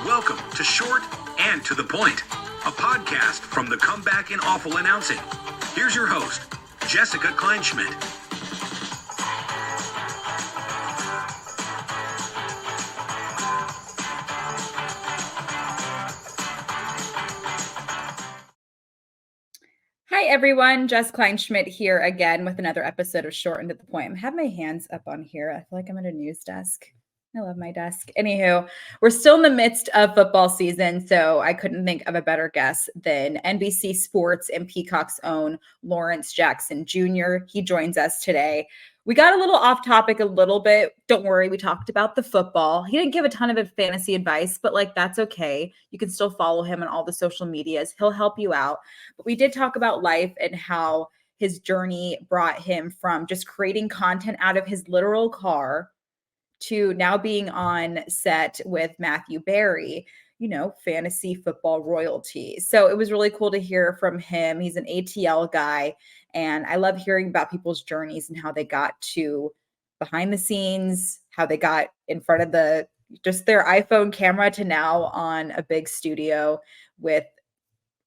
Welcome to Short and to the Point, a podcast from the Comeback in Awful Announcing. Here's your host, Jessica Kleinschmidt. Hi, everyone. Jess Kleinschmidt here again with another episode of Short and to the Point. I have my hands up on here. I feel like I'm at a news desk. I love my desk. Anywho, we're still in the midst of football season, so I couldn't think of a better guest than NBC Sports and Peacock's own Lawrence Jackson Jr. He joins us today. We got a little off topic a little bit. Don't worry, we talked about the football. He didn't give a ton of fantasy advice, but that's okay. You can still follow him on all the social medias. He'll help you out. But we did talk about life and how his journey brought him from just creating content out of his literal car to now being on set with Matthew Berry, fantasy football royalty. So it was really cool to hear from him. He's an ATL guy, and I love hearing about people's journeys and how they got to behind the scenes, how they got in front of their iPhone camera to now on a big studio with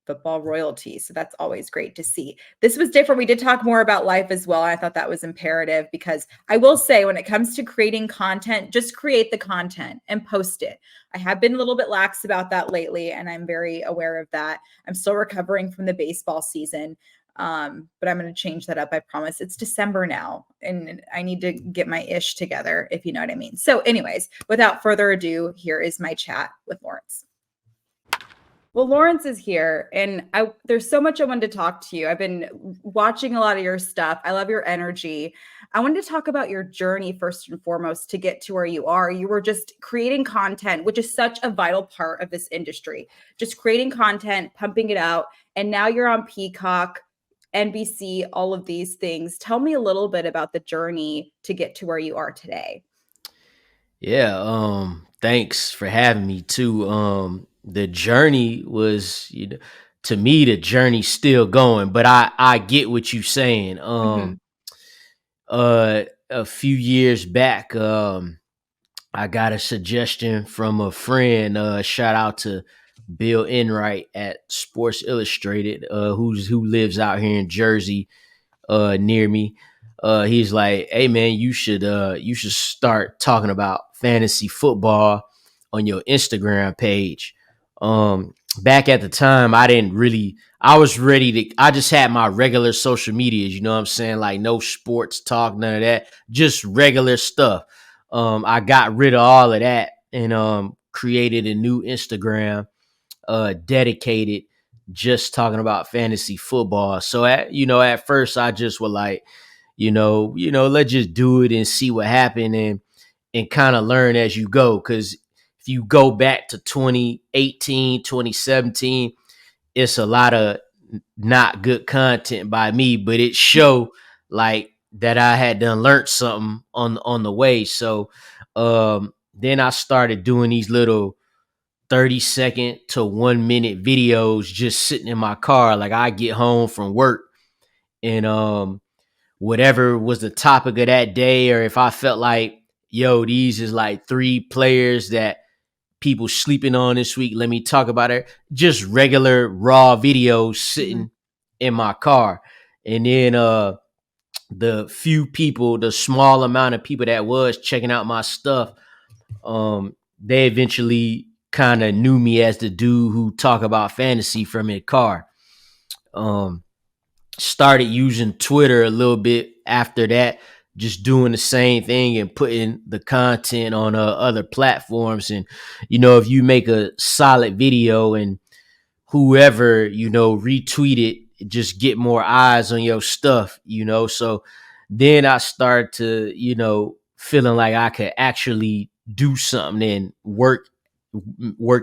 football royalty. So that's always great to see. This was different. We did talk more about life as well. I thought that was imperative because I will say when it comes to creating content, just create the content and post it. I have been a little bit lax about that lately, and I'm very aware of that. I'm still recovering from the baseball season, but I'm going to change that up. I promise. It's December now, and I need to get my ish together, if you know what I mean. So anyways, without further ado, here is my chat with Lawrence. Well, Lawrence is here, and there's so much I wanted to talk to you. I've been watching a lot of your stuff. I love your energy. I wanted to talk about your journey first and foremost to get to where you are. You were just creating content, which is such a vital part of this industry. Just creating content, pumping it out, and now you're on Peacock, NBC, all of these things. Tell me a little bit about the journey to get to where you are today. Yeah, thanks for having me too. The journey was, to me, the journey's still going, but I get what you're saying. A few years back, I got a suggestion from a friend. Shout out to Bill Enright at Sports Illustrated, who lives out here in Jersey, near me. He's like, "Hey man, you should start talking about fantasy football on your Instagram page." Back at the time, I just had my regular social medias, you know what I'm saying? Like no sports talk, none of that, just regular stuff. I got rid of all of that and created a new Instagram, dedicated just talking about fantasy football. So at first I just was like, let's just do it and see what happened and kind of learn as you go. Cause if you go back to 2018, 2017, it's a lot of not good content by me, but it showed like that I had done learned something on the way. So then I started doing these little 30-second to 1 minute videos just sitting in my car. Like I get home from work and whatever was the topic of that day, or if I felt like, these is like 3 players that people sleeping on this week, let me talk about it. Just regular raw videos sitting in my car. And then the small amount of people that was checking out my stuff, they eventually kind of knew me as the dude who talk about fantasy from his car. Started using Twitter a little bit after that, just doing the same thing and putting the content on other platforms. And, if you make a solid video and whoever, retweet it, just get more eyes on your stuff, So then I started to, feeling like I could actually do something and work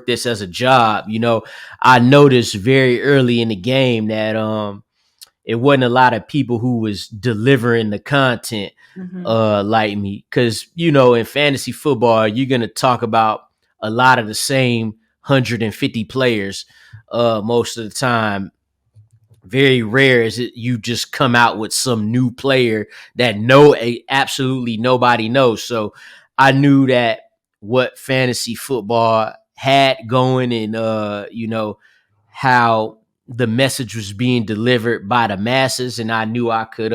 this as a job. I noticed very early in the game that it wasn't a lot of people who was delivering the content like me. Because, in fantasy football, you're going to talk about a lot of the same 150 players most of the time. Very rare is it you just come out with some new player that absolutely nobody knows. So I knew that what fantasy football had going, and how the message was being delivered by the masses, and I knew I could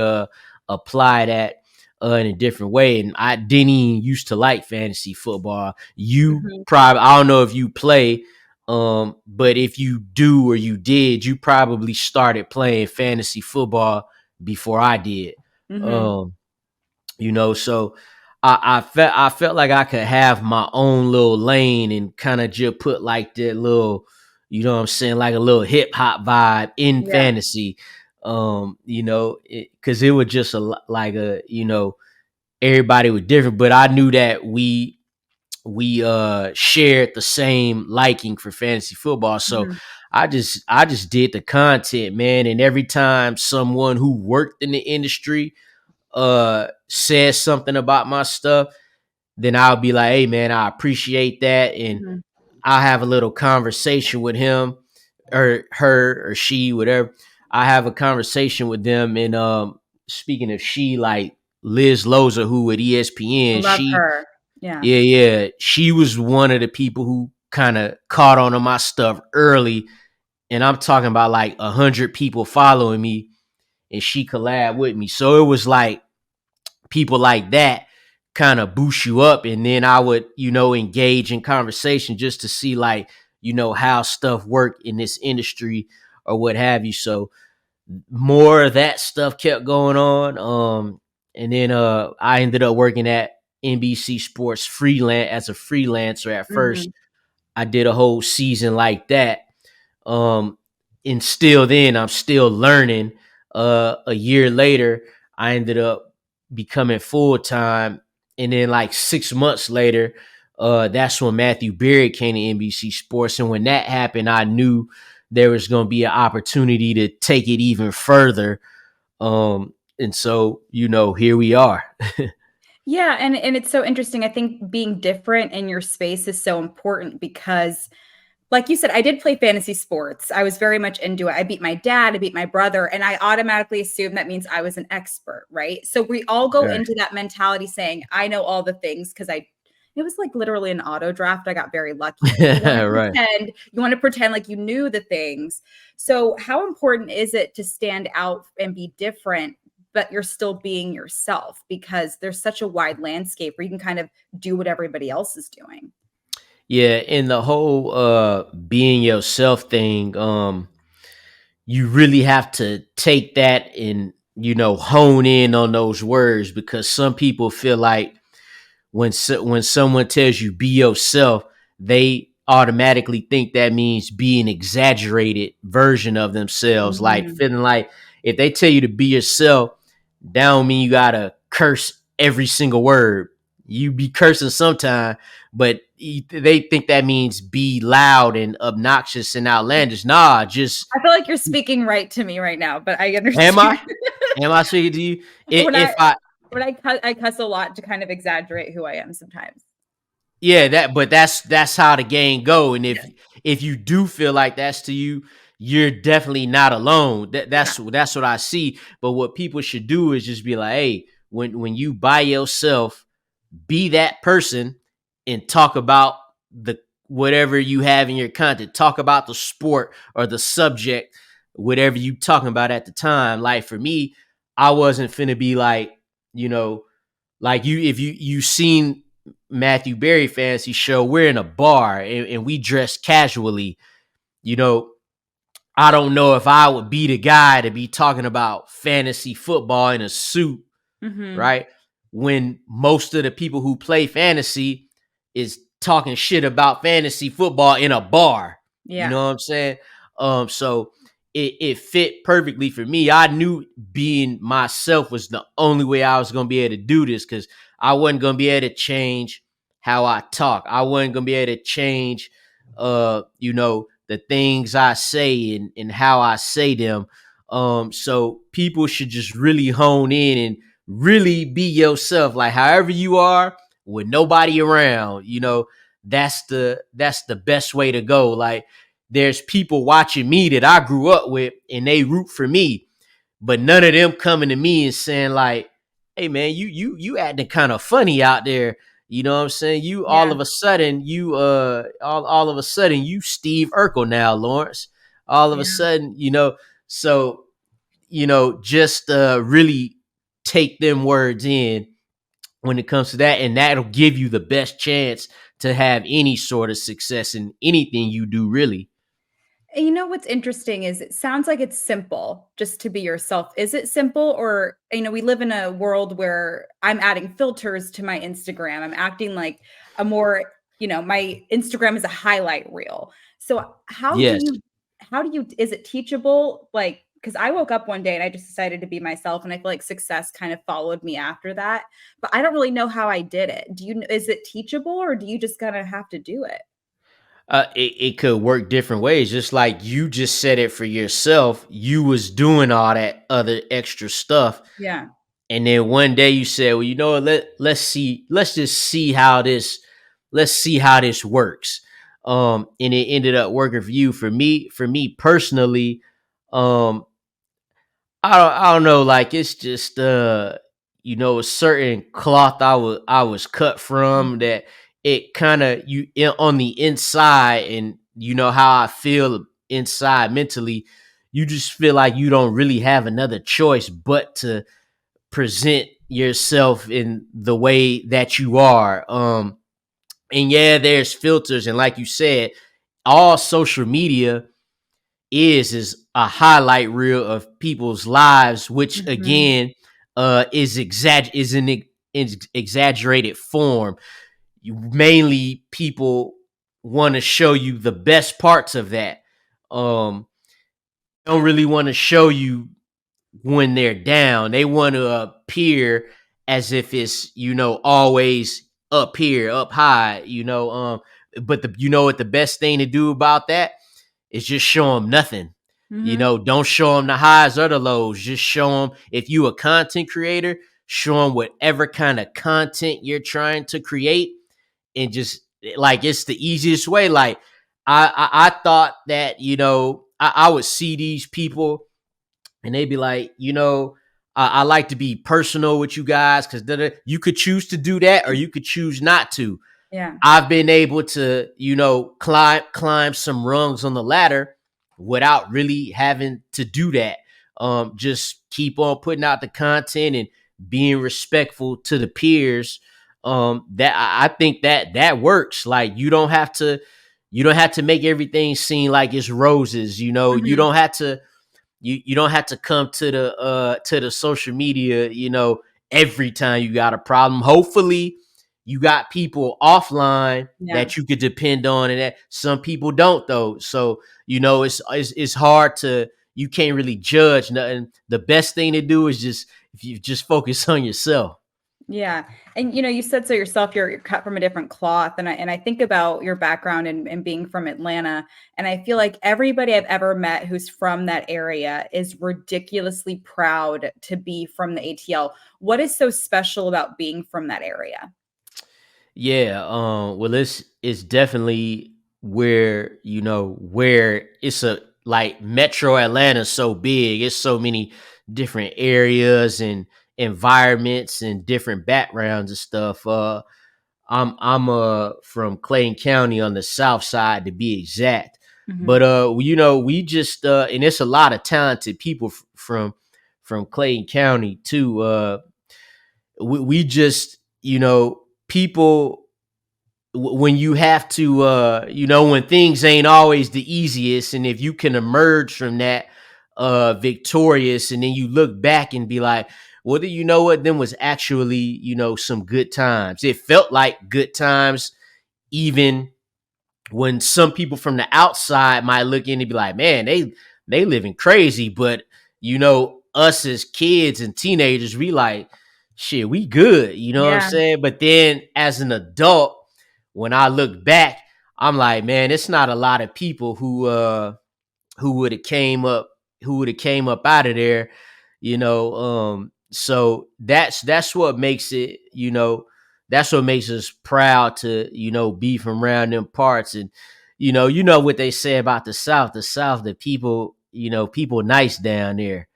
apply that in a different way. And I didn't even used to like fantasy football. You probably, I don't know if you play, but if you do or you did, you probably started playing fantasy football before I did. So I felt like I could have my own little lane and kind of just put like that little, like a little hip hop vibe in fantasy. Because it was just everybody was different, but I knew that we shared the same liking for fantasy football. So I just did the content, man. And every time someone who worked in the industry says something about my stuff, then I'll be like, hey man, I appreciate that. And I'll have a little conversation with him or her or she, whatever. I have a conversation with them. And speaking of she, like Liz Loza, who at ESPN, Love her. Yeah. Yeah. She was one of the people who kind of caught on to my stuff early. And I'm talking about like 100 people following me, and she collabed with me. So it was like people like that kind of boost you up. And then I would, engage in conversation just to see like, how stuff work in this industry or what have you. So more of that stuff kept going on. And then I ended up working at NBC Sports as a freelancer at first. I did a whole season like that. And still then I'm still learning. A year later, I ended up becoming full-time. And then like 6 months later, that's when Matthew Berry came to NBC Sports. And when that happened, I knew there was going to be an opportunity to take it even further. And so, here we are. Yeah. And it's so interesting. I think being different in your space is so important because, like you said, I did play fantasy sports. I was very much into it. I beat my dad, I beat my brother, and I automatically assumed that means I was an expert, right? So we all go into that mentality saying, I know all the things because it was like literally an auto draft. I got very lucky. You want to pretend like you knew the things. So how important is it to stand out and be different, but you're still being yourself? Because there's such a wide landscape where you can kind of do what everybody else is doing. Yeah, and the whole being yourself thing, you really have to take that and, hone in on those words, because some people feel like when someone tells you be yourself, they automatically think that means be an exaggerated version of themselves. Like feeling like if they tell you to be yourself, that don't mean you gotta curse every single word. You be cursing sometime, but they think that means be loud and obnoxious and outlandish. Nah, just. I feel like you're speaking right to me right now, but I understand. Am I? Am I speaking to you? I cuss a lot to kind of exaggerate who I am sometimes. Yeah, that's how the game go. And if you do feel like that's to you, you're definitely not alone. That's what I see. But what people should do is just be like, hey, when you by yourself, be that person and talk about the whatever you have in your content. Talk about the sport or the subject, whatever you talking about at the time. Like for me, I wasn't finna be like, like if you seen Matthew Berry fantasy show, we're in a bar and we dress casually. I don't know if I would be the guy to be talking about fantasy football in a suit, right? When most of the people who play fantasy is talking shit about fantasy football in a bar. Yeah. You know what I'm saying? So it fit perfectly for me. I knew being myself was the only way I was going to be able to do this, because I wasn't going to be able to change how I talk. I wasn't going to be able to change, the things I say and how I say them. So people should just really hone in and really be yourself, like however you are with nobody around. That's the best way to go. Like there's people watching me that I grew up with and they root for me, but none of them coming to me and saying like, hey man, you acting kind of funny out there. You know what I'm saying? You all Yeah. of a sudden, all of a sudden, you Steve Urkel now, Lawrence. All of a Yeah. sudden, so just really take them words in when it comes to that, and that'll give you the best chance to have any sort of success in anything you do, really. And you know what's interesting is it sounds like it's simple just to be yourself. Is it simple? Or, we live in a world where I'm adding filters to my Instagram. I'm acting like a more, my Instagram is a highlight reel. So Yes. is it teachable? Like, because I woke up one day and I just decided to be myself. And I feel like success kind of followed me after that. But I don't really know how I did it. Is it teachable, or do you just gotta have to do it? It could work different ways. Just like you just said it for yourself, you was doing all that other extra stuff, Yeah. and then one day you said, "Well, you know what? Let's just let's see how this works." And it ended up working for you. For me personally, um, I don't know. Like, it's just a certain cloth I was cut from, that it kind of on the inside, and how I feel inside mentally. You just feel like you don't really have another choice but to present yourself in the way that you are. And yeah, there's filters, and like you said, all social media is a highlight reel of people's lives, which Mhm. again is an exaggerated form. Mainly people want to show you the best parts of that. Don't really want to show you when they're down. They want to appear as if it's always up here, up high. But what the best thing to do about that is just show them nothing. Mhm. Don't show them the highs or the lows. Just show them, if you a content creator, show them whatever kind of content you're trying to create, and just like, it's the easiest way. Like, I thought that I would see these people and they'd be like, I like to be personal with you guys, because you could choose to do that or you could choose not to. Yeah. I've been able to, climb some rungs on the ladder without really having to do that. Just keep on putting out the content and being respectful to the peers. That I think that works. Like, you don't have to make everything seem like it's roses. You Mhm. don't have to you don't have to come to the social media, every time you got a problem. Hopefully you got people offline Yeah. that you could depend on, and that some people don't, though. So it's hard to, you can't really judge nothing. The best thing to do is just, if you just focus on yourself. Yeah. And you said so yourself, you're cut from a different cloth. And I think about your background and being from Atlanta. And I feel like everybody I've ever met who's from that area is ridiculously proud to be from the ATL. What is so special about being from that area? Yeah, well, it's definitely where it's a, like, Metro Atlanta's so big. It's so many different areas and environments and different backgrounds and stuff. I'm from Clayton County on the south side, to be exact. Mhm. But we just and it's a lot of talented people from Clayton County too. We just, people, when you have to, when things ain't always the easiest, and if you can emerge from that victorious, and then you look back and be like, well, you know what, then was actually, some good times. It felt like good times, even when some people from the outside might look in and be like, man, they living crazy. But us as kids and teenagers, we like, shit, we good. You know what I'm Yeah. saying? But then as an adult, when I look back, I'm like, man, it's not a lot of people who would have came up out of there. So that's what makes it, that's what makes us proud to, be from around them parts. And what they say about the South, the people, people nice down there.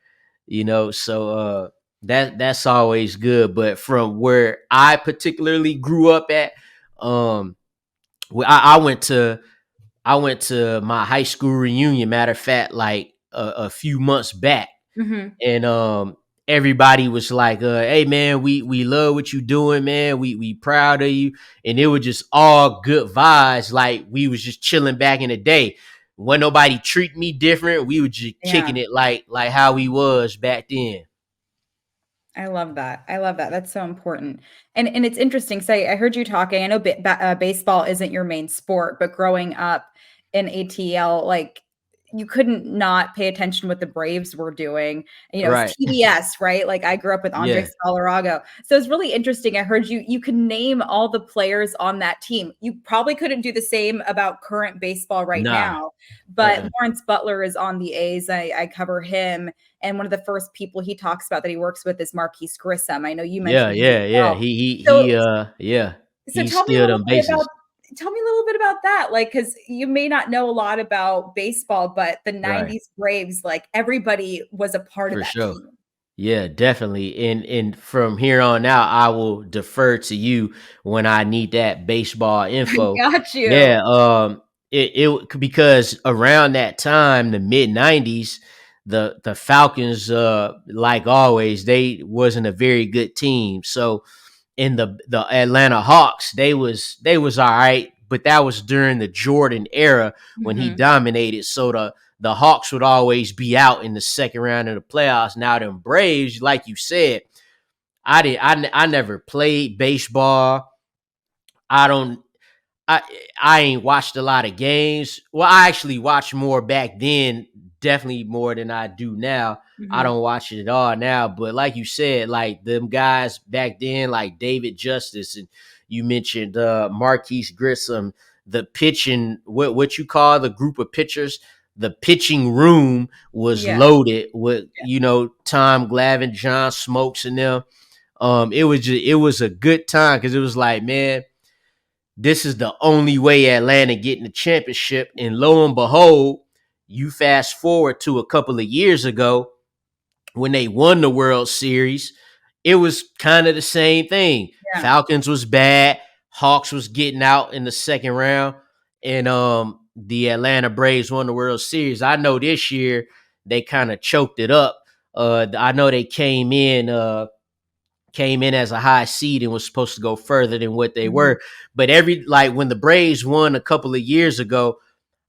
So that's always good. But from where I particularly grew up at, I went to my high school reunion. Matter of fact, like a few months back, Mhm. and everybody was like, "Hey man, we love what you doing, man. We proud of you." And it was just all good vibes. Like we was just chilling back in the day. When nobody treat me different, we were just Yeah. kicking it like how we was back then. I love that. I love that. That's so important. And it's interesting. Say, I heard you talking. I know baseball isn't your main sport, but growing up in ATL, like you couldn't not pay attention to what the Braves were doing. You know, it's Right. TBS, right? Like I grew up with Yeah. Andres Galarrago. So it's really interesting. I heard you could name all the players on that team. You probably couldn't do the same about current baseball right Nah. now, but Uh-uh. Lawrence Butler is on the A's. I cover him, and one of the first people he talks about that he works with is Marquise Grissom. I know you Yeah, mentioned him as yeah, yeah. well. So Yeah. so He tell me a steal little them bit about bases that. Like, because you may not know a lot about baseball, but the right. 90s Braves, like everybody was a part of For that sure. team. Yeah, definitely. And from here on out, I will defer to you when I need that baseball info. Got you. Yeah, because around that time, the mid 90s, the Falcons, like always, they wasn't a very good team. So in the Atlanta Hawks, they was all right, but that was during the Jordan era when he Mhm. dominated. So the Hawks would always be out in the second round of the playoffs. Now them Braves, like you said, I never played baseball. I don't I I ain't watched a lot of games. Well, I actually watched more back then, definitely more than I do now. I Mhm. don't watch it at all now, but like you said, like them guys back then, like David Justice, and you mentioned Marquise Grissom, the pitching, what you call the group of pitchers, the pitching room was Yeah. loaded with Yeah. Tom Glavine, John Smokes, and them. It was a good time because it was like, man, this is the only way Atlanta getting the championship. And lo and behold, you fast forward to a couple of years ago when they won the World Series, it was kind of the same thing. Yeah. Falcons was bad, Hawks was getting out in the second round, and the Atlanta Braves won the World Series. I know this year they kind of choked it up. I know they came in as a high seed and was supposed to go further than what they Mhm. were. But when the Braves won a couple of years ago,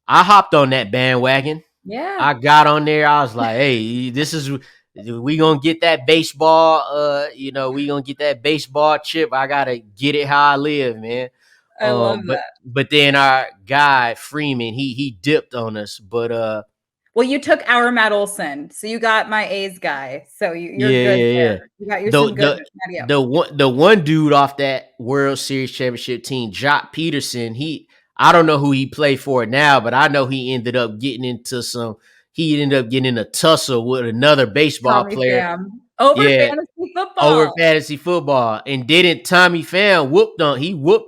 I hopped on that bandwagon. Yeah. I got on there. I was like, hey, this is we gonna get that baseball, we gonna get that baseball chip. I gotta get it how I live, man. I love But that. then our guy Freeman, he dipped on us. But Well, you took our Matt Olson, so you got my A's guy. So you're yeah, good yeah, there. yeah. You got your The some good the Matty. the one dude off that World Series championship team, Jock Peterson, I don't know who he played for now, but I know he ended up getting in a tussle with another baseball Tommy player. Pham over Yeah, fantasy over football. fantasy football. And didn't Tommy Pham whooped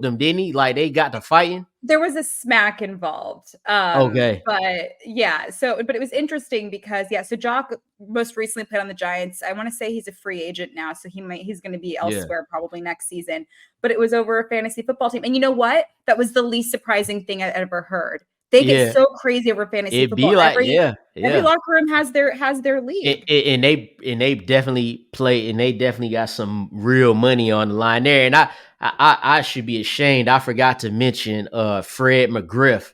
them, didn't he? Like they got to fighting. There was a smack involved. Okay. But yeah, but it was interesting because yeah, so Jock most recently played on the Giants. I want to say he's a free agent now, so he's going to be Yeah. elsewhere probably next season. But it was over a fantasy football team. And you know what? That was the least surprising thing I ever heard. They get Yeah. so crazy over fantasy It'd football. be like, Every yeah. locker room has their And, league. and they definitely play, and they definitely got some real money on the line there. And I should be ashamed. I forgot to mention Fred McGriff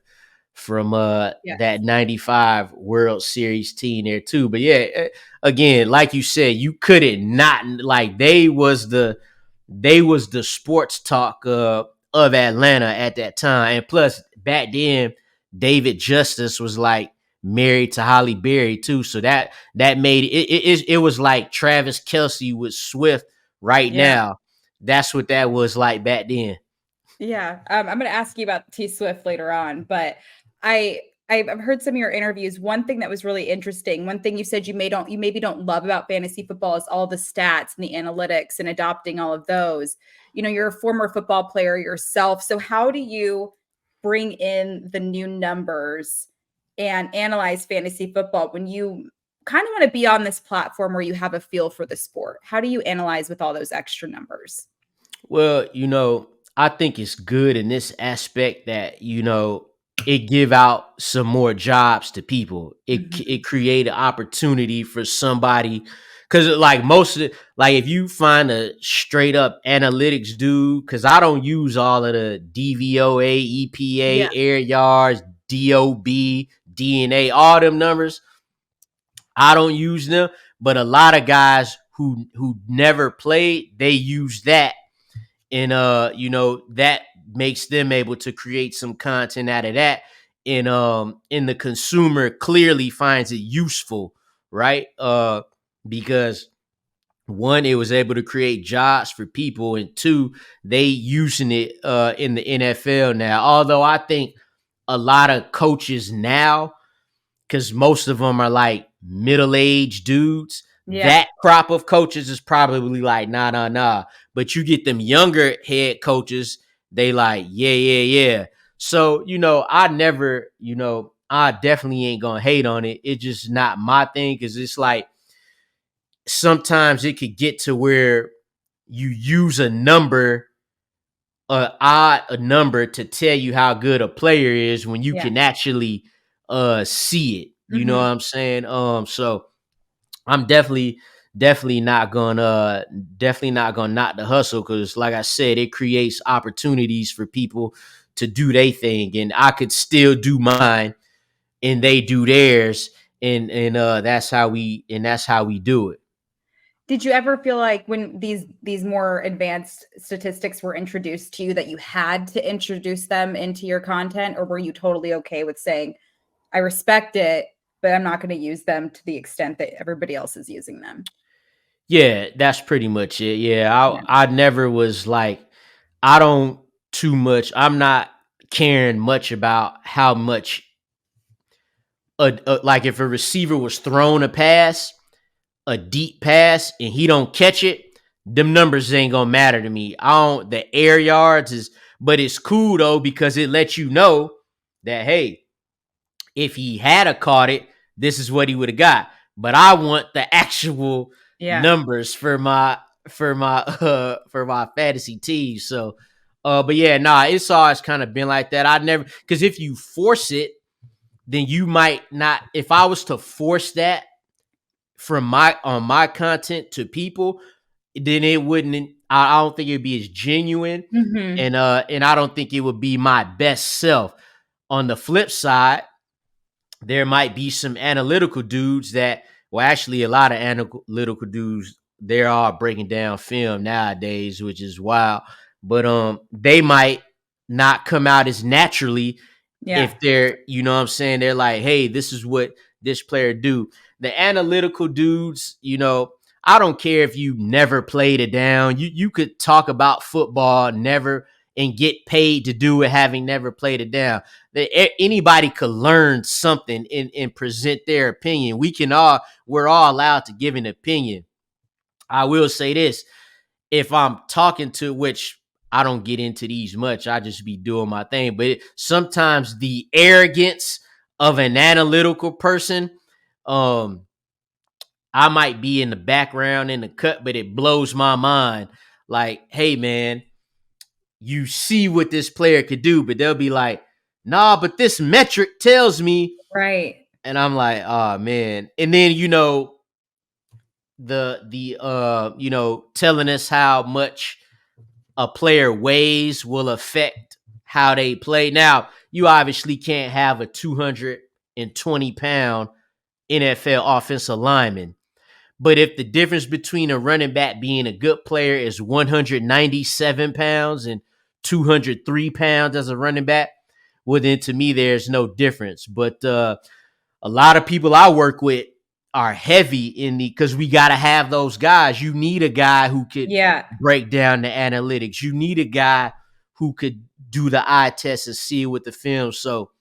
from Yes. that 95 World Series team there too. But yeah, again, like you said, you couldn't not like they was the sports talk of Atlanta at that time. And plus back then David Justice was like married to Holly Berry too. So that made it was like Travis Kelsey with Swift right Yeah. now. That's what that was like back then. Yeah, I'm going to ask you about T Swift later on, but I I've heard some of your interviews. One thing that was really interesting, one thing you said you maybe don't love about fantasy football is all the stats and the analytics and adopting all of those. You know, you're a former football player yourself, so how do you bring in the new numbers and analyze fantasy football when you kind of want to be on this platform where you have a feel for the sport. How do you analyze with all those extra numbers? Well, I think it's good in this aspect that, it give out some more jobs to people. It create an opportunity for somebody, because like most of it, like if you find a straight up analytics dude, because I don't use all of the DVOA, EPA, Yeah. air yards, DOB, DNA, all them numbers. I don't use them, but a lot of guys who never played, they use that, and that makes them able to create some content out of that, and the consumer clearly finds it useful, right? Because one, it was able to create jobs for people, and two, they using it in the NFL now. Although I think a lot of coaches now, because most of them are like middle-aged dudes. Yeah. That crop of coaches is probably like, nah. But you get them younger head coaches, they like, yeah. So, I definitely ain't gonna hate on it. It's just not my thing, because it's like sometimes it could get to where you use a number, a number to tell you how good a player is when you can actually see it. You know what I'm saying? So I'm definitely not gonna knock the hustle, because like I said, it creates opportunities for people to do their thing, and I could still do mine and they do theirs, and that's how we do it. Did you ever feel like when these more advanced statistics were introduced to you that you had to introduce them into your content, or were you totally okay with saying, I respect it, but I'm not going to use them to the extent that everybody else is using them? Yeah, that's pretty much it. Yeah, I never was like, I don't too much. I'm not caring much about how much, like if a receiver was thrown a deep pass, and he don't catch it, them numbers ain't gonna matter to me. The air yards but it's cool though, because it lets you know that, hey, if he had a caught it, this is what he would have got. But I want the actual numbers for my fantasy team. So, but yeah, it's always kind of been like that. I never, because if you force it, then you might not. If I was to force that from my content to people, then it wouldn't. I don't think it'd be as genuine, and I don't think it would be my best self. On the flip side, there might be some analytical dudes that, well, actually, a lot of analytical dudes, they're all breaking down film nowadays, which is wild. But they might not come out as naturally if they're, you know what I'm saying, they're like, hey, this is what this player do. The analytical dudes, I don't care if you never played it down. You could talk about football never and get paid to do it having never played it down. Anybody could learn something and present their opinion. We're all allowed to give an opinion. I will say this: if I'm talking to, which I don't get into these much, I just be doing my thing, but sometimes the arrogance of an analytical person, I might be in the background in the cut, but it blows my mind. Like, hey man, you see what this player could do, but they'll be like, nah, but this metric tells me. Right. And I'm like, oh man. And then, the telling us how much a player weighs will affect how they play. Now, you obviously can't have a 220-pound NFL offensive lineman. But if the difference between a running back being a good player is 197 pounds and 203 pounds as a running back, well, then to me, there's no difference. But a lot of people I work with are heavy because we got to have those guys. You need a guy who could break down the analytics. You need a guy who could do the eye test and see it with the film. So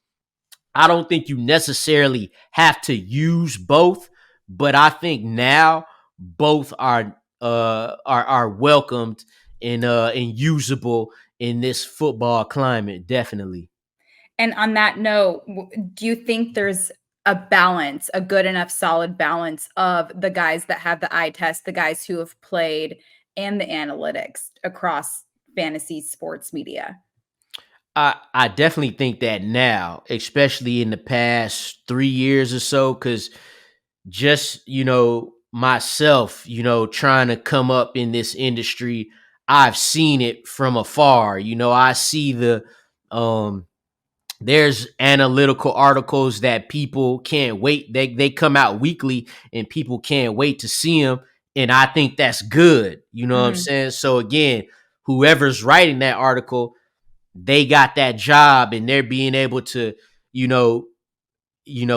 I don't think you necessarily have to use both, but I think now both are welcomed and usable in this football climate, definitely. And on that note, do you think there's a balance, a good enough solid balance of the guys that have the eye test, the guys who have played, and the analytics across fantasy sports media? I definitely think that now, especially in the past 3 years or so, because just, myself, trying to come up in this industry, I've seen it from afar. I see um, there's analytical articles that people can't wait. They come out weekly and people can't wait to see them. And I think that's good. You know what I'm saying? So again, whoever's writing that article, they got that job and they're being able to, you know,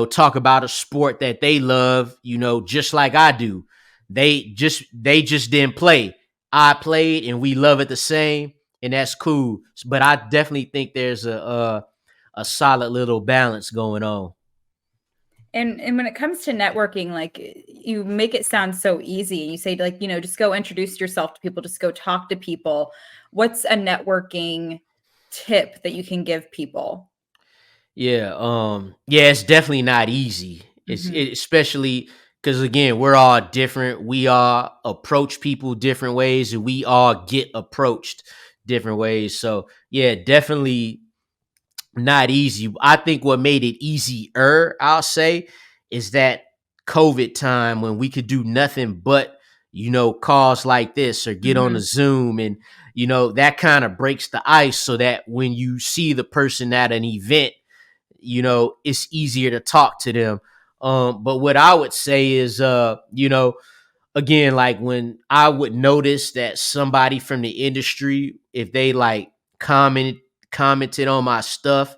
talk about a sport that they love, just like I do. They just didn't play. I played and we love it the same, and that's cool. But I definitely think there's a solid little balance going on. And when it comes to networking, like you make it sound so easy. You say like, just go introduce yourself to people, just go talk to people. What's a networking tip that you can give people? Yeah, it's definitely not easy. Especially because again, we're all different. We all approach people different ways, and we all get approached different ways. So yeah, definitely not easy. I think what made it easier, I'll say, is that COVID time when we could do nothing but, calls like this or get on a Zoom, and, that kind of breaks the ice so that when you see the person at an event, it's easier to talk to them. But what I would say is, again, like when I would notice that somebody from the industry, if they like commented on my stuff,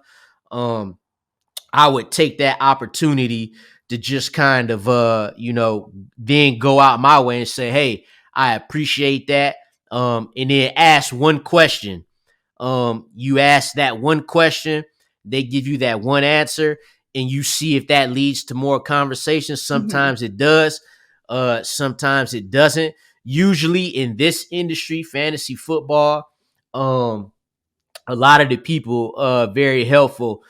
I would take that opportunity to just kind of then go out my way and say, hey, I appreciate that. And then ask one question. You ask that one question, they give you that one answer, and you see if that leads to more conversations. Sometimes it does, sometimes it doesn't. Usually in this industry, fantasy football, a lot of the people very helpful.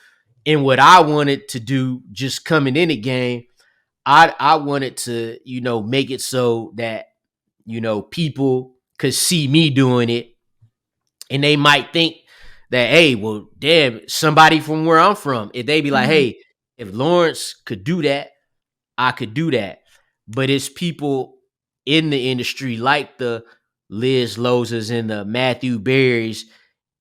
And what I wanted to do just coming in the game, I wanted to, make it so that, people could see me doing it, and they might think that, hey, well, damn, somebody from where I'm from. If they be like, hey, if Lawrence could do that, I could do that. But it's people in the industry like the Liz Lozers and the Matthew Berries.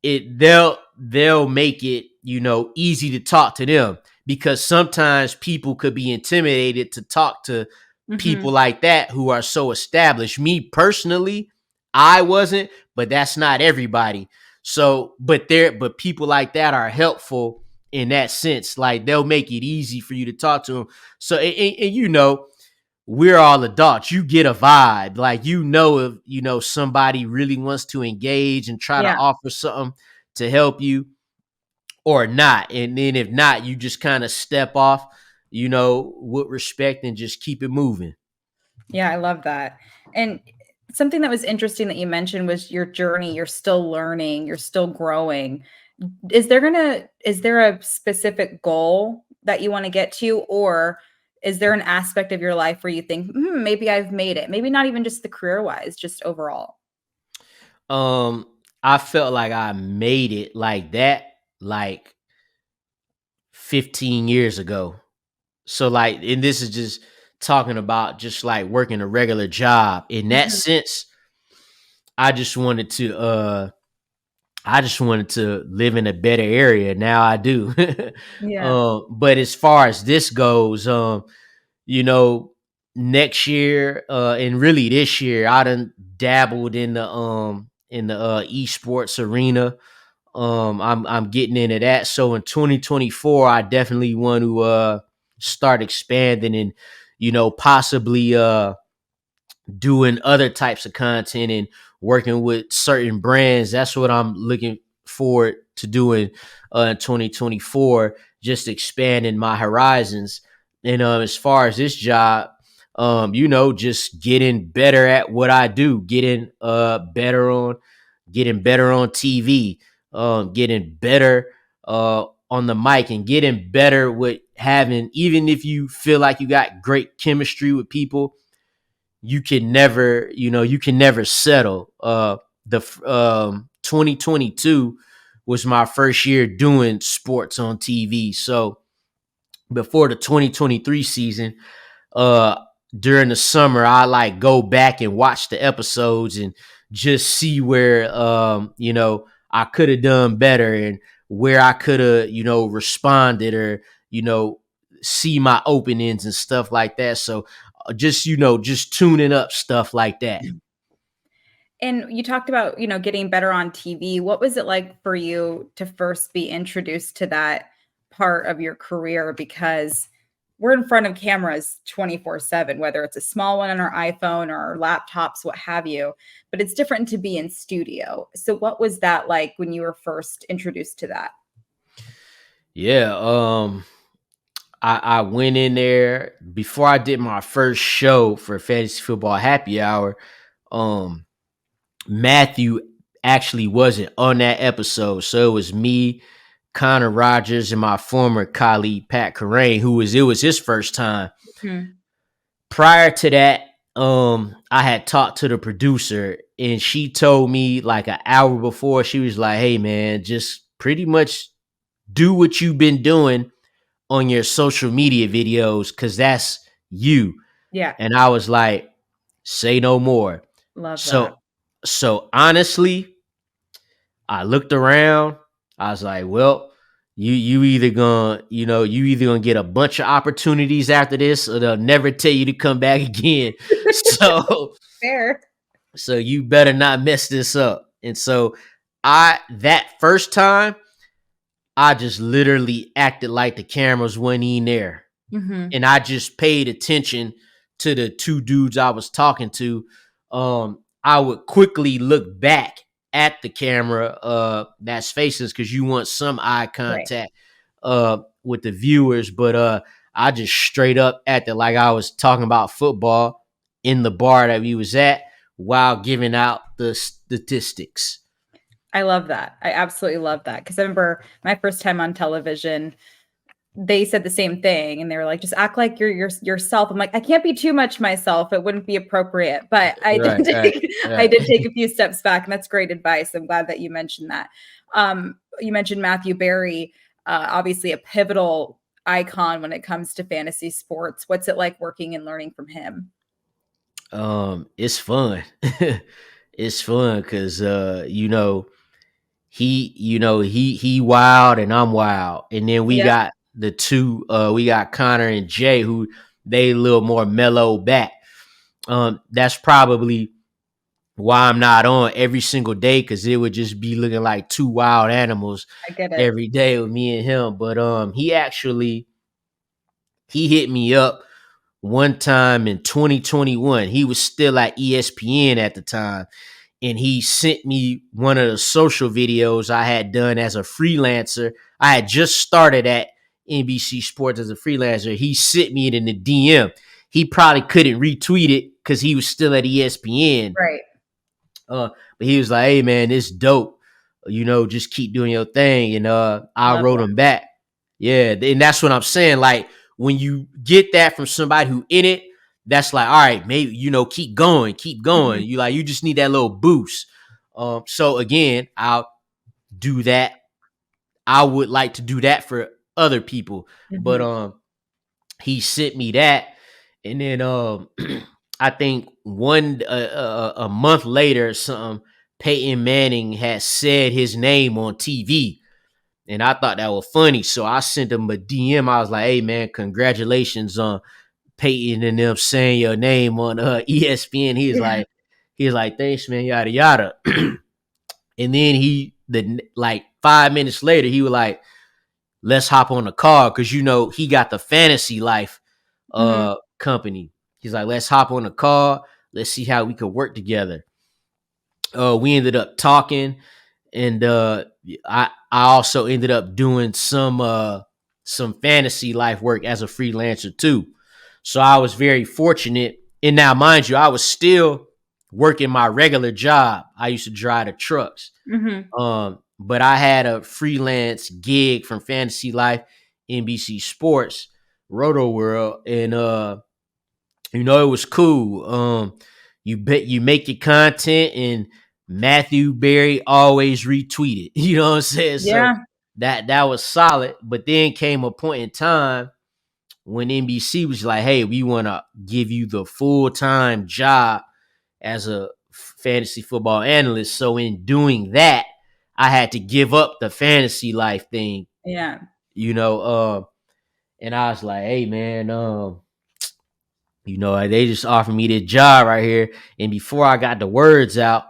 They'll make it, easy to talk to them, because sometimes people could be intimidated to talk to people like that who are so established. Me personally, I wasn't, but that's not everybody. So, but people like that are helpful in that sense. Like they'll make it easy for you to talk to them. So, and we're all adults. You get a vibe. Like, if, somebody really wants to engage and try to Yeah. offer something to help you or not. And then if not, you just kind of step off, with respect and just keep it moving. Yeah, I love that. And something that was interesting that you mentioned was your journey. You're still learning, you're still growing. Is there a specific goal that you want to get to, or is there an aspect of your life where you think, maybe I've made it? Maybe not even just the career wise, just overall. I felt like I made it like that, like 15 years ago. So like, and this is just talking about just like working a regular job. In that sense, I just wanted to live in a better area. Now I do. Yeah. But as far as this goes, you know, next year, and really this year, I done dabbled in the esports arena. I'm getting into that. So in 2024, I definitely want to start expanding and, possibly doing other types of content and working with certain brands. That's what I'm looking forward to doing in 2024, just expanding my horizons. And as far as this job, just getting better at what I do, getting better on TV, getting better on the mic and getting better with having, even if you feel like you got great chemistry with people, you can never, you can never settle. The 2022 was my first year doing sports on TV. So before the 2023 season, uh, during the summer, I like go back and watch the episodes and just see where, I could have done better and where I could have, responded or, see my openings and stuff like that. So just tuning up stuff like that. And you talked about, getting better on TV. What was it like for you to first be introduced to that part of your career? Because we're in front of cameras 24/7, whether it's a small one on our iPhone or our laptops, what have you, but it's different to be in studio. So what was that like when you were first introduced to that? Yeah. I went in there before I did my first show for Fantasy Football Happy Hour. Matthew actually wasn't on that episode. So it was me, Connor Rogers, and my former colleague, Pat Carrain, it was his first time. Mm-hmm. Prior to that, I had talked to the producer and she told me like an hour before, she was like, hey man, just pretty much do what you've been doing on your social media videos, because that's you. Yeah. And I was like, say no more. Love So that. So honestly, I looked around. I was like, well, you either gonna get a bunch of opportunities after this, or they'll never tell you to come back again. So Fair. so you better not mess this up. And so that first time, I just literally acted like the cameras weren't even there. Mm-hmm. And I just paid attention to the two dudes I was talking to. I would quickly look back at the camera that's facing us, because you want some eye contact with the viewers. But I just straight up acted like I was talking about football in the bar that we was at while giving out the statistics. I love that. I absolutely love that. Because I remember my first time on television, they said the same thing, and they were like, just act like you're yourself. I'm like, I can't be too much myself. It wouldn't be appropriate. But I did take a few steps back, and that's great advice. I'm glad that you mentioned that. You mentioned Matthew Berry, obviously a pivotal icon when it comes to fantasy sports. What's it like working and learning from him? It's fun. It's fun because he wild and I'm wild. And then we got the two, we got Connor and Jay, who they a little more mellow back. That's probably why I'm not on every single day, because it would just be looking like two wild animals every day with me and him. But he hit me up one time in 2021. He was still at ESPN at the time. And he sent me one of the social videos I had done as a freelancer. I had just started at NBC Sports as a freelancer. He sent me it in the DM. He probably couldn't retweet it because he was still at ESPN. Right. But he was like, hey, man, it's dope. Just keep doing your thing. And I wrote him back. Yeah. And that's what I'm saying. Like, when you get that from somebody who in it, that's like, all right, maybe, keep going. Mm-hmm. You just need that little boost. So again, I'll do that. I would like to do that for other people. Mm-hmm. But he sent me that. And then I think a month later or something, Peyton Manning had said his name on TV. And I thought that was funny. So I sent him a DM. I was like, hey, man, congratulations on Peyton and them saying your name on ESPN. He was like, thanks, man, yada yada. And then like 5 minutes later, he was like, let's hop on the car, because he got the Fantasy Life company. He's like, let's hop on the car. Let's see how we could work together. We ended up talking, and I also ended up doing some Fantasy Life work as a freelancer too. So I was very fortunate. And now, mind you, I was still working my regular job. I used to drive the trucks. Mm-hmm. but I had a freelance gig from Fantasy Life, NBC Sports, Roto World, and it was cool. You make your content, and Matthew Berry always retweeted. You know what I'm saying? So Yeah. that was solid. But then came a point in time when NBC was like, "Hey, we want to give you the full-time job as a fantasy football analyst." So in doing that, I had to give up the fantasy life thing, Yeah. and I was like, "Hey, man, they just offered me this job right here." And before I got the words out,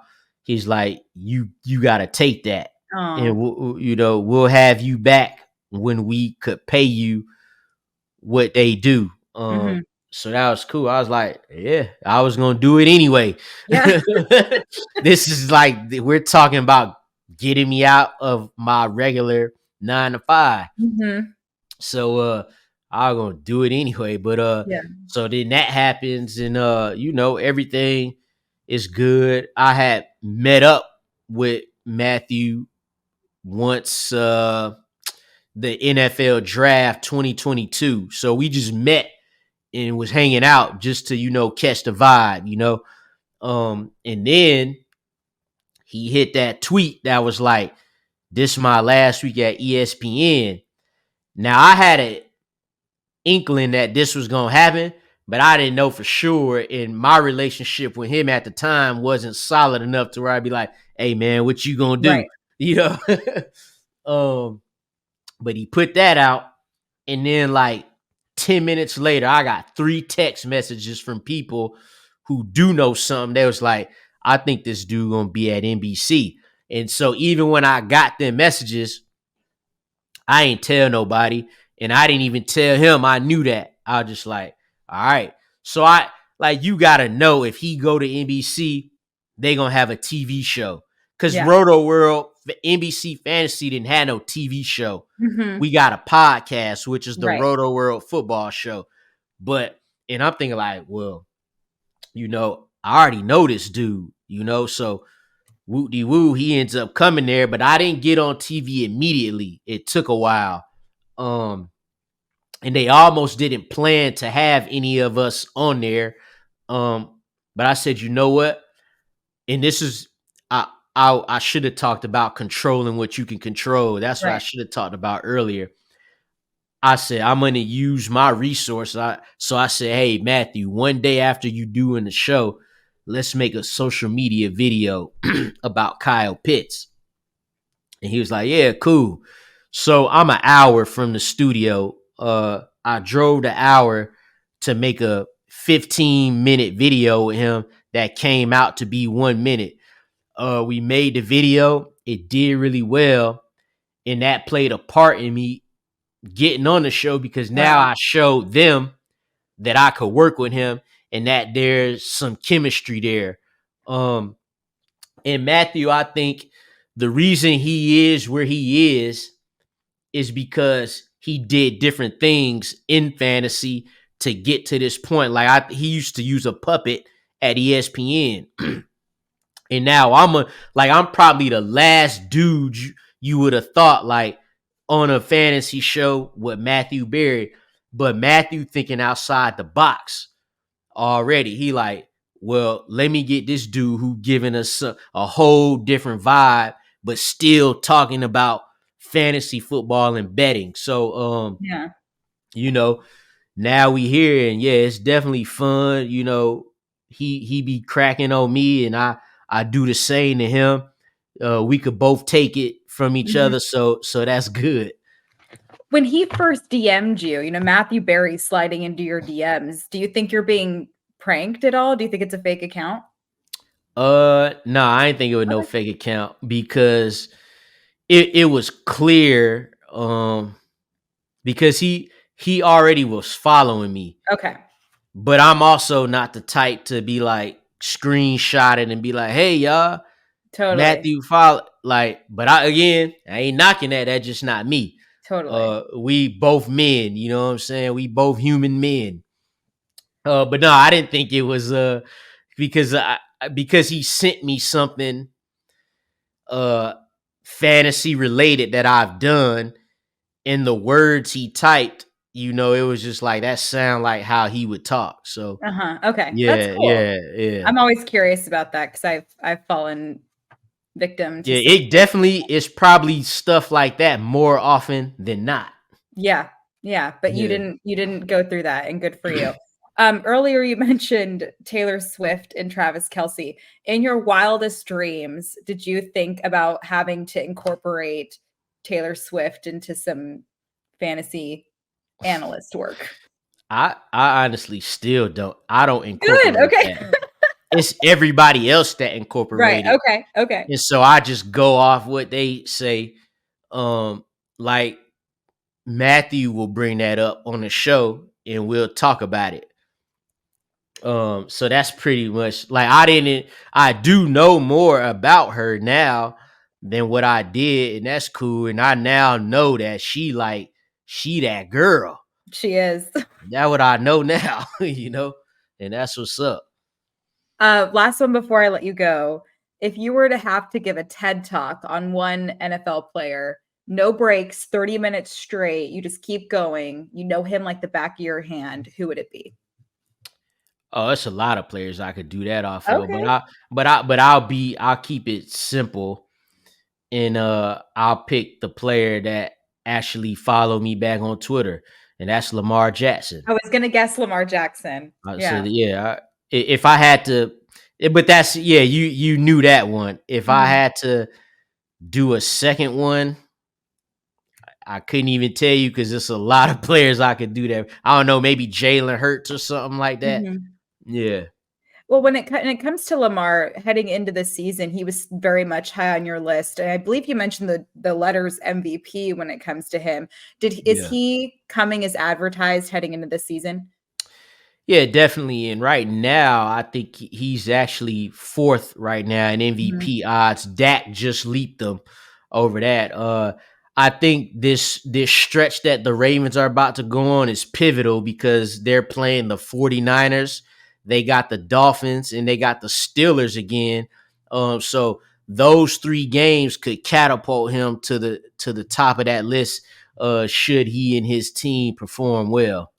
he's like, "You got to take that, and Oh. we'll have you back when we could pay you what they do." Mhm. So that was cool. I was like, yeah, I was gonna do it anyway. Yeah. This is like we're talking about getting me out of my regular 9 to 5. Mhm. So I was gonna do it anyway. But Yeah. so then that happens, and everything is good. I had met up with Matthew once the NFL draft 2022. So we just met and was hanging out just to, catch the vibe. And then he hit that tweet that was like, "This is my last week at ESPN." Now I had an inkling that this was gonna happen, but I didn't know for sure. And my relationship with him at the time wasn't solid enough to where I'd be like, "Hey man, what you gonna do?" Right. You know? But he put that out, and then like 10 minutes later, I got 3 text messages from people who do know something. They was like, "I think this dude gonna be at NBC." And so even when I got them messages, I ain't tell nobody, and I didn't even tell him I knew that. I was just like, all right. So you gotta know, if he go to NBC, they gonna have a TV show. Cause Yeah. Roto World, NBC Fantasy didn't have no TV show. Mhm. We got a podcast, which is the Right. Roto World football show. And I'm thinking like, well, I already know this dude, so woo de woo, he ends up coming there, but I didn't get on TV immediately. It took a while. And they almost didn't plan to have any of us on there. But I said, you know what? And this is I should have talked about controlling what you can control. That's what I Right. should have talked about earlier. I said, I'm going to use my resource. So I said, "Hey, Matthew, one day after you doing the show, let's make a social media video about Kyle Pitts." And he was like, "Yeah, cool." So I'm an hour from the studio. I drove the hour to make a 15-minute video with him that came out to be 1 minute. We made the video. It did really well. And that played a part in me getting on the show, because now Wow. I showed them that I could work with him and that there's some chemistry there. And Matthew, I think the reason he is where he is because he did different things in fantasy to get to this point. Like he used to use a puppet at ESPN. And now I'm probably the last dude you would have thought like on a fantasy show with Matthew Berry. But Matthew thinking outside the box already. He like, well, let me get this dude who giving us a whole different vibe, but still talking about fantasy football and betting. So, Yeah. now we here, and yeah, it's definitely fun. He be cracking on me, and I do the same to him. We could both take it from each Mhm. other, so that's good. When he first DM'd you, Matthew Berry sliding into your DMs, do you think you're being pranked at all? Do you think it's a fake account? No, I didn't think it was no Okay. fake account, because it was clear. Because he already was following me, Okay. but I'm also not the type to be like screenshot it and be like, "Hey y'all, Totally. Matthew follow." But I ain't knocking that. That's just not me. Totally. We both men, you know what I'm saying? We both human men. But no, I didn't think it was because he sent me something fantasy related that I've done, and the words he typed, it was just like that sound like how he would talk. So Okay. That's yeah, cool. yeah. I'm always curious about that because I've fallen victim to Yeah, some. it definitely is probably stuff like that more often than not. Yeah. But you Yeah. didn't go through that, and good for you. Earlier you mentioned Taylor Swift and Travis Kelce. In your wildest dreams, did you think about having to incorporate Taylor Swift into some fantasy analyst work? I honestly still don't. I don't Good. incorporate Okay. that. It's everybody else that Right. incorporated. Okay. And so I just go off what they say. Like Matthew will bring that up on the show and we'll talk about it. So that's pretty much like I do know more about her now than what I did, and that's cool. And I now know that she that girl. She is. That what I know now, and that's what's up. Last one before I let you go. If you were to have to give a TED talk on one NFL player, no breaks, 30 minutes straight, you just keep going, you know him like the back of your hand, who would it be? Oh, it's a lot of players I could do that off of, Okay. I'll keep it simple, and I'll pick the player that actually followed me back on Twitter, and that's Lamar Jackson. I was gonna guess Lamar Jackson. So yeah, if I had to, but that's you knew that one. If I had to do a second one, I couldn't even tell you because there's a lot of players I could do that. I don't know, maybe Jalen Hurts or something like that. Yeah. Well, when it comes to Lamar heading into the season, he was very much high on your list, and I believe you mentioned the letters MVP when it comes to him. Is he coming as advertised heading into this season? Yeah, definitely. And right now, I think he's actually fourth right now in MVP odds. Dak just leaped them over that. I think this stretch that the Ravens are about to go on is pivotal because they're playing the 49ers. They got the Dolphins and they got the Steelers again. So those 3 games could catapult him to the top of that list should he and his team perform well.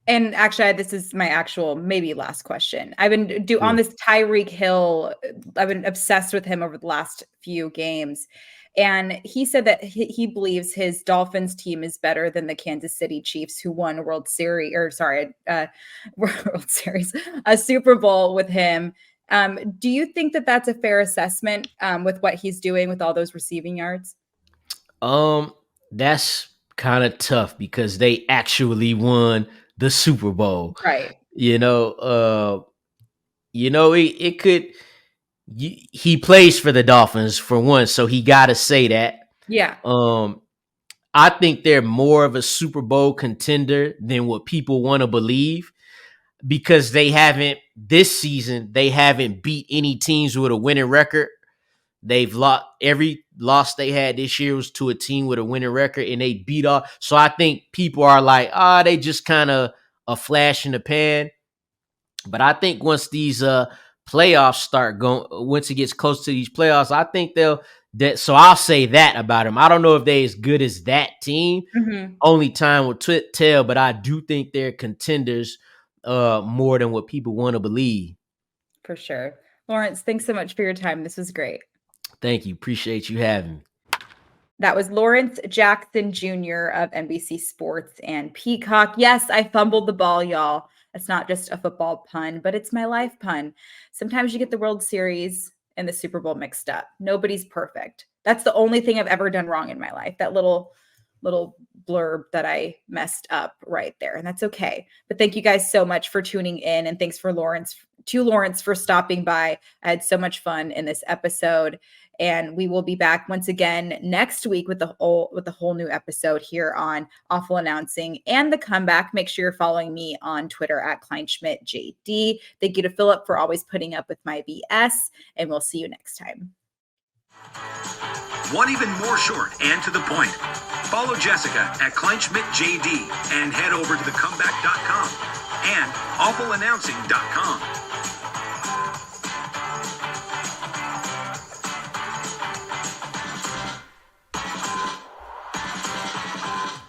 And actually, this is my actual maybe last question. I've been on this Tyreek Hill. I've been obsessed with him over the last few games. And he said that he believes his Dolphins team is better than the Kansas City Chiefs, who won a World Series, a Super Bowl with him. Do you think that that's a fair assessment with what he's doing with all those receiving yards? That's kind of tough because they actually won the Super Bowl. Right. It could. He plays for the Dolphins for one, so he got to say that. Yeah. I think they're more of a Super Bowl contender than what people want to believe because this season they haven't beat any teams with a winning record. They've lost every loss they had this year was to a team with a winning record, and they beat off. So I think people are like, they just kind of a flash in the pan. But I think once these playoffs start going, once it gets close to these playoffs, I think so I'll say that about them. I don't know if they're as good as that team. Only time will tell, but I do think they're contenders more than what people want to believe. For sure. Lawrence, thanks so much for your time. This was great. Thank you. Appreciate you having me. That was Lawrence Jackson Jr. of NBC Sports and Peacock. Yes, I fumbled the ball, y'all. It's not just a football pun, but it's my life pun. Sometimes you get the World Series and the Super Bowl mixed up. Nobody's perfect. That's the only thing I've ever done wrong in my life. That little blurb that I messed up right there. And that's okay. But thank you guys so much for tuning in. And thanks for Lawrence for stopping by. I had so much fun in this episode. And we will be back once again next week with the whole new episode here on Awful Announcing and The Comeback. Make sure you're following me on Twitter at KleinschmidtJD. Thank you to Philip for always putting up with my BS, and we'll see you next time. Want even more short and to the point? Follow Jessica at KleinschmidtJD and head over to thecomeback.com and awfulannouncing.com.